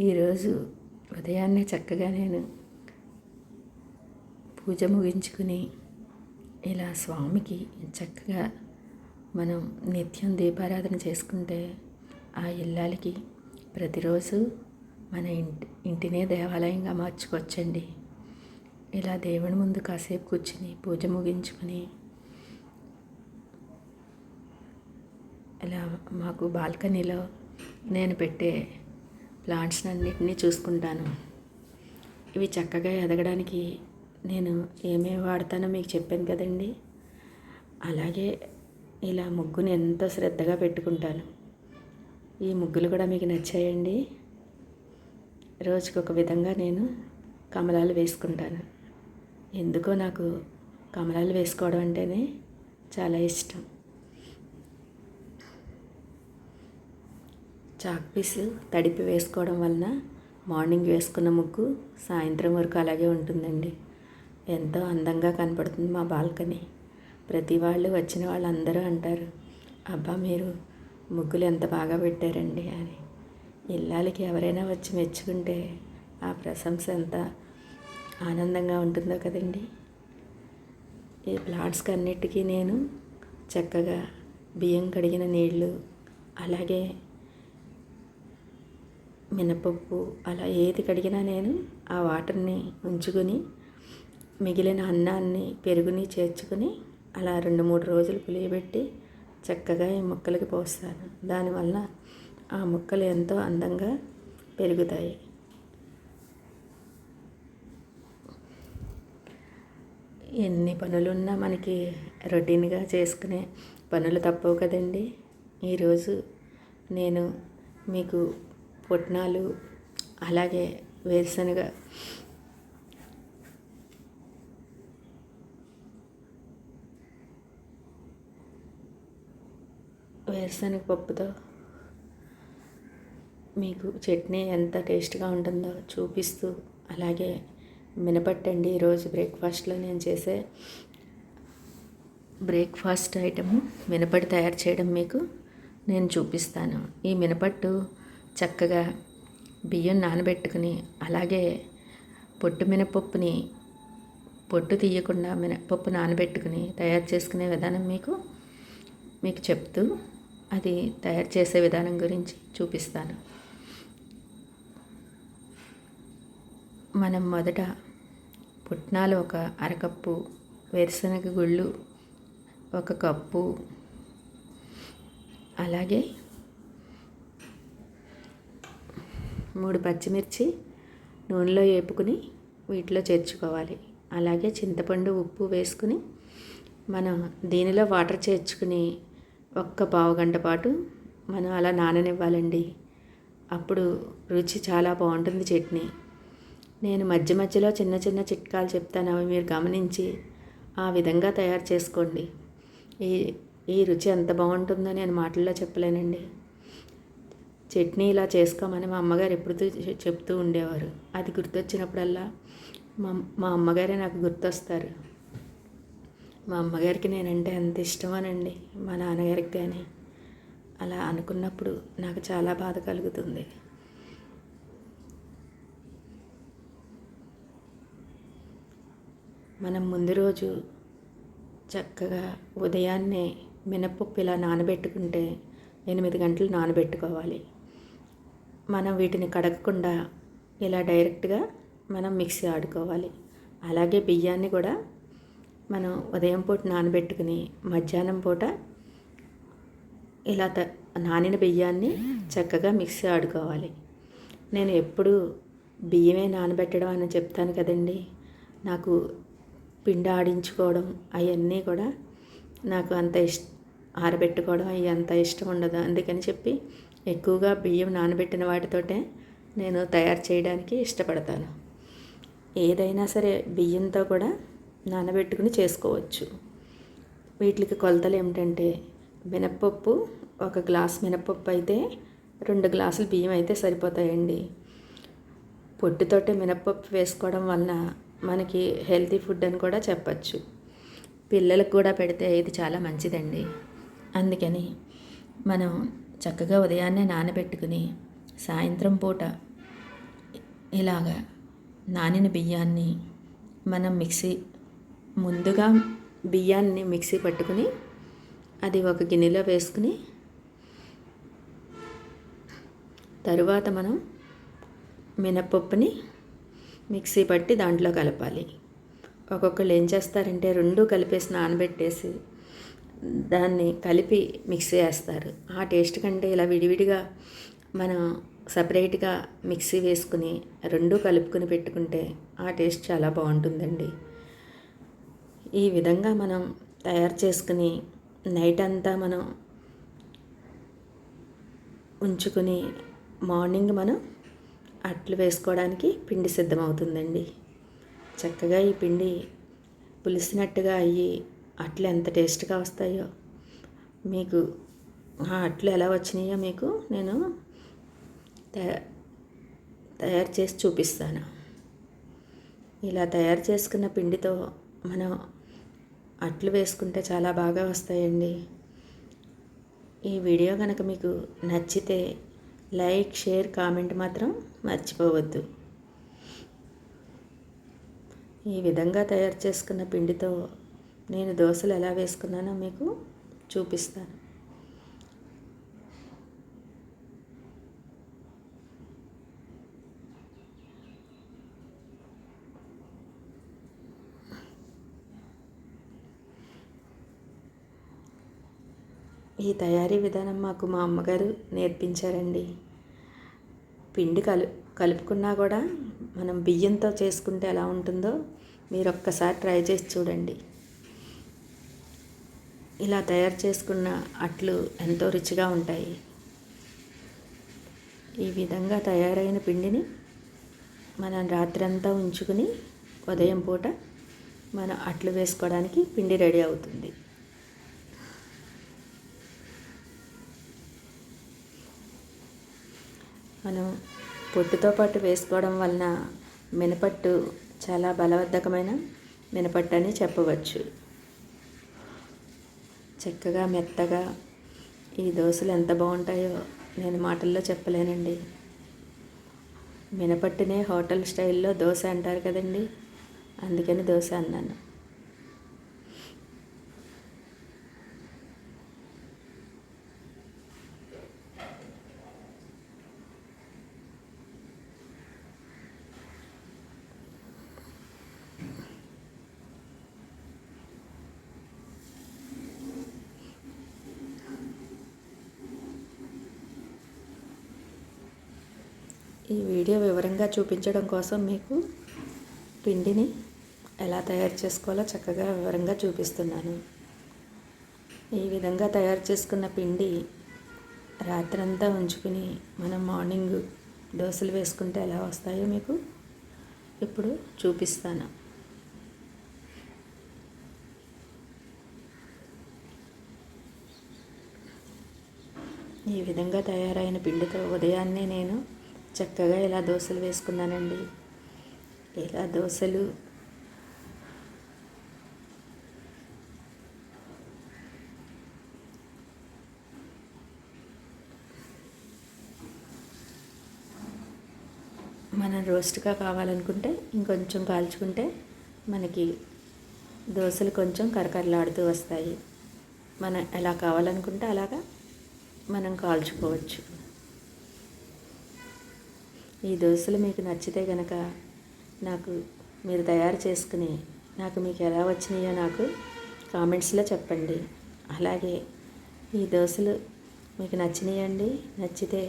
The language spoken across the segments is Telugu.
ఈరోజు ఉదయాన్నే చక్కగా నేను పూజ ముగించుకుని ఇలా స్వామికి చక్కగా మనం నిత్యం దీపారాధన చేసుకుంటే ఆ ఇల్లాలకి ప్రతిరోజు మన ఇంటినే దేవాలయంగా మార్చుకోవచ్చండి. ఇలా దేవుని ముందు కాసేపు కూర్చుని పూజ ముగించుకొని ఇలా మాకు బాల్కనీలో నేను పెట్టే ప్లాంట్స్ అన్నిటినీ చూసుకుంటాను. ఇవి చక్కగా ఎదగడానికి నేను ఏమేమి వాడతానో మీకు చెప్పాను కదండి. అలాగే ఇలా ముగ్గుని ఎంతో శ్రద్ధగా పెట్టుకుంటాను. ఈ ముగ్గులు కూడా మీకు నచ్చాయండి. రోజుకొక విధంగా నేను కమలాలు వేసుకుంటాను. ఎందుకో నాకు కమలాలు వేసుకోవడం అంటేనే చాలా ఇష్టం. చాక్ పీస్ తడిపి వేసుకోవడం వలన మార్నింగ్ వేసుకున్న ముగ్గు సాయంత్రం వరకు అలాగే ఉంటుందండి. ఎంతో అందంగా కనపడుతుంది మా బాల్కనీ. ప్రతి వాళ్ళు వచ్చిన వాళ్ళందరూ అంటారు, అబ్బా మీరు ముగ్గులు ఎంత బాగా పెట్టారండి అని. ఇల్లాలకి ఎవరైనా వచ్చి మెచ్చుకుంటే ఆ ప్రశంస ఎంత ఆనందంగా ఉంటుందో కదండి. ఈ ప్లాంట్స్కి అన్నిటికీ నేను చక్కగా బియ్యం కడిగిన నీళ్ళు, అలాగే మినపప్పు, అలా ఏది కడిగినా నేను ఆ వాటర్ని ఉంచుకొని మిగిలిన అన్నాన్ని పెరుగుని చేర్చుకొని అలా 2-3 రోజులు పులియబెట్టి చక్కగా ఈ మొక్కలకి పోస్తాను. దానివల్ల ఆ మొక్కలు ఎంతో అందంగా పెరుగుతాయి. ఎన్ని పనులున్నా మనకి రొటీన్గా చేసుకునే పనులు తప్పవు కదండి. ఈరోజు నేను మీకు పుట్నాలు, అలాగే వేరుశనగ పప్పుతో మీకు చట్నీ ఎంత టేస్ట్గా ఉంటుందో చూపిస్తూ, అలాగే మినపట్టండి ఈరోజు బ్రేక్ఫాస్ట్లో నేను చేసే బ్రేక్ఫాస్ట్ ఐటము మినపట్టు తయారు చేయడం మీకు నేను చూపిస్తాను. ఈ మినపట్టు చక్కగా బియ్యం నానబెట్టుకుని, అలాగే పొట్టు మినపప్పుని పొట్టు తీయకుండా మినపప్పు నానబెట్టుకుని తయారు చేసుకునే విధానం మీకు చెప్తూ అది తయారు చేసే విధానం గురించి చూపిస్తాను. మనం మొదట పుట్నాలు 1 అరకప్పు, వేరుశనగ గుళ్ళు 1 కప్పు, అలాగే 3 పచ్చిమిర్చి నూనెలో వేపుకుని వీటిలో చేర్చుకోవాలి. అలాగే చింతపండు, ఉప్పు వేసుకుని మనం దీనిలో వాటర్ చేర్చుకుని 1 పావు గంట పాటు మనం అలా నాననివ్వాలండి. అప్పుడు రుచి చాలా బాగుంటుంది చట్నీ. నేను మధ్య మధ్యలో చిన్న చిన్న చిట్కాలు చెప్తాను, అవి మీరు గమనించి ఆ విధంగా తయారు చేసుకోండి. ఈ రుచి ఎంత బాగుంటుందో నేను మాటల్లో చెప్పలేనండి. చట్నీ ఇలా చేసుకోమని మా అమ్మగారు ఎప్పుడు చెప్తూ ఉండేవారు. అది గుర్తొచ్చినప్పుడల్లా మా అమ్మగారే నాకు గుర్తొస్తారు. మా అమ్మగారికి నేనంటే ఎంత ఇష్టమోనండి, మా నాన్నగారికి కానీ. అలా అనుకున్నప్పుడు నాకు చాలా బాధ కలుగుతుంది. మనం ముందు రోజు చక్కగా ఉదయాన్నే మినపప్పు ఇలా నానబెట్టుకుంటే 8 గంటలు నానబెట్టుకోవాలి. మనం వీటిని కడగకుండా ఇలా డైరెక్ట్గా మనం మిక్సీ ఆడుకోవాలి. అలాగే బియ్యాన్ని కూడా మనం ఉదయం పూట నానబెట్టుకుని మధ్యాహ్నం పూట ఇలా నానిన బియ్యాన్ని చక్కగా మిక్సీ ఆడుకోవాలి. నేను ఎప్పుడు బియ్యమే నానబెట్టడం అని చెప్తాను కదండి. నాకు పిండి ఆడించుకోవడం అవన్నీ కూడా నాకు అంత ఆరబెట్టుకోవడం అవి అంత ఇష్టం ఉండదు. అందుకని చెప్పి ఎక్కువగా బియ్యం నానబెట్టిన వాటితోటే నేను తయారు చేయడానికి ఇష్టపడతాను. ఏదైనా సరే బియ్యంతో కూడా నానబెట్టుకుని చేసుకోవచ్చు. వీటికి కొలతలు ఏమిటంటే, మినప్పప్పు 1 గ్లాస్ మినప్పప్పు అయితే 2 గ్లాసులు బియ్యం అయితే సరిపోతాయండి. పొట్టుతోటే మినప్పప్పు వేసుకోవడం వలన మనకి హెల్తీ ఫుడ్ అని కూడా చెప్పచ్చు. పిల్లలకు కూడా పెడితే ఇది చాలా మంచిదండి. అందుకని మనం చక్కగా ఉదయాన్నే నానబెట్టుకుని సాయంత్రం పూట ఇలాగా నానిన బియ్యాన్ని మనం ముందుగా బియ్యాన్ని మిక్సీ పట్టుకుని అది ఒక గిన్నెలో వేసుకుని తరువాత మనం మినపప్పుని మిక్సీ పట్టి దాంట్లో కలపాలి. ఒక్కొక్కళ్ళు ఏం చేస్తారంటే రెండు కలిపేసి నానబెట్టేసి దాన్ని కలిపి మిక్సీ వేస్తారు. ఆ టేస్ట్ కంటే ఇలా విడివిడిగా మనం సపరేట్గా మిక్సీ వేసుకుని రెండు కలుపుకొని పెట్టుకుంటే ఆ టేస్ట్ చాలా బాగుంటుందండి. ఈ విధంగా మనం తయారు చేసుకుని నైట్ అంతా మనం ఉంచుకుని మార్నింగ్ మనం అట్లు వేసుకోవడానికి పిండి సిద్ధమవుతుందండి. చక్కగా ఈ పిండి పులిసినట్టుగా అయ్యి అట్లు ఎంత టేస్ట్గా వస్తాయో మీకు ఆ అట్లు ఎలా వచ్చినాయో మీకు నేను తయారు చేసి చూపిస్తాను. ఇలా తయారు చేసుకున్న పిండితో మనం అట్లు వేసుకుంటే చాలా బాగా వస్తాయండి. ఈ వీడియో కనుక మీకు నచ్చితే లైక్, షేర్, కామెంట్ మాత్రం మర్చిపోవద్దు. ఈ విధంగా తయారు చేసుకున్న పిండితో నేను దోశలు ఎలా వేసుకున్నానో మీకు చూపిస్తాను. ఈ తయారీ విధానం మాకు మా అమ్మగారు నేర్పించారండి. పిండి కలుపుకున్నా కూడా మనం బియ్యంతో చేసుకుంటే ఎలా ఉంటుందో మీరు ఒక్కసారి ట్రై చేసి చూడండి. ఇలా తయారు చేసుకున్న అట్లు ఎంతో రుచిగా ఉంటాయి. ఈ విధంగా తయారైన పిండిని మనం రాత్రంతా ఉంచుకుని ఉదయం పూట మనం అట్లు వేసుకోవడానికి పిండి రెడీ అవుతుంది. మనం పొట్టుతో పాటు వేసుకోవడం వలన మినపట్టు చాలా బలవర్ధకమైన మినపట్టు అని చెప్పవచ్చు. చక్కగా మెత్తగా ఈ దోశలు ఎంత బాగుంటాయో నేను మాటల్లో చెప్పలేనండి. మినపట్టునే హోటల్ స్టైల్లో దోశ అంటారు కదండి, అందుకని దోశ అన్నాను. ఈ వీడియో వివరంగా చూపించడం కోసం మీకు పిండిని ఎలా తయారు చేసుకోవాలో చక్కగా వివరంగా చూపిస్తున్నాను. ఈ విధంగా తయారు చేసుకున్న పిండి రాత్రంతా ఉంచుకుని మనం మార్నింగ్ దోశలు వేసుకుంటే ఎలా వస్తాయో మీకు ఇప్పుడు చూపిస్తాను. ఈ విధంగా తయారైన పిండితో ఉదయాన్నే నేను చక్కగా ఇలా దోశలు వేసుకున్నానండి. ఇలా దోశలు మనం రోస్ట్గా కావాలనుకుంటే ఇంకొంచెం కాల్చుకుంటే మనకి దోశలు కొంచెం కరకరలాడుతూ వస్తాయి. మనం ఎలా కావాలనుకుంటే అలాగా మనం కాల్చుకోవచ్చు. ఈ దోశలు మీకు నచ్చితే కనుక నాకు మీరు తయారు చేసుకుని మీకు ఎలా వచ్చినాయో నాకు కామెంట్స్లో చెప్పండి. అలాగే ఈ దోశలు మీకు నచ్చినాయండి, నచ్చితే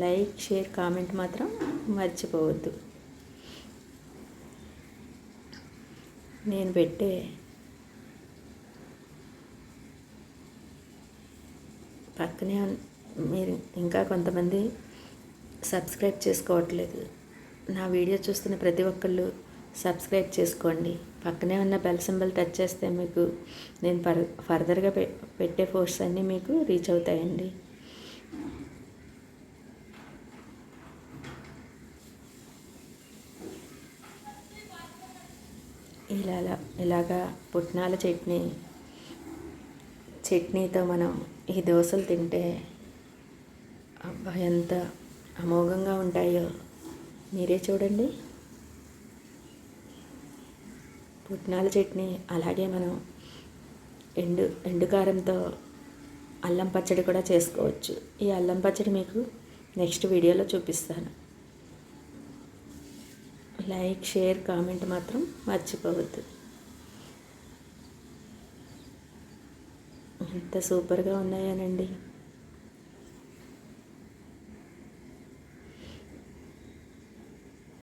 లైక్, షేర్, కామెంట్ మాత్రం మర్చిపోవద్దు. నేను పెట్టే పక్కనే మీరు ఇంకా కొంతమంది సబ్స్క్రైబ్ చేసుకోవట్లేదు. నా వీడియో చూస్తున్న ప్రతి ఒక్కళ్ళు సబ్స్క్రైబ్ చేసుకోండి. పక్కనే ఉన్న బెల్ సింబల్ టచ్ చేస్తే మీకు నేను ఫర్దర్గా పెట్టే పోస్ట్స్ అన్నీ మీకు రీచ్ అవుతాయండి. ఇలాగా పుట్నాల చట్నీతో మనం ఈ దోశలు తింటే అబ్బా ఎంత అమోఘంగా ఉంటాయో మీరే చూడండి. పుట్నాల చట్నీ, అలాగే మనం ఎండుకారంతో అల్లం పచ్చడి కూడా చేసుకోవచ్చు. ఈ అల్లం పచ్చడి మీకు నెక్స్ట్ వీడియోలో చూపిస్తాను. లైక్, షేర్, కామెంట్ మాత్రం మర్చిపోవద్దు. ఎంత సూపర్గా ఉన్నాయానండి.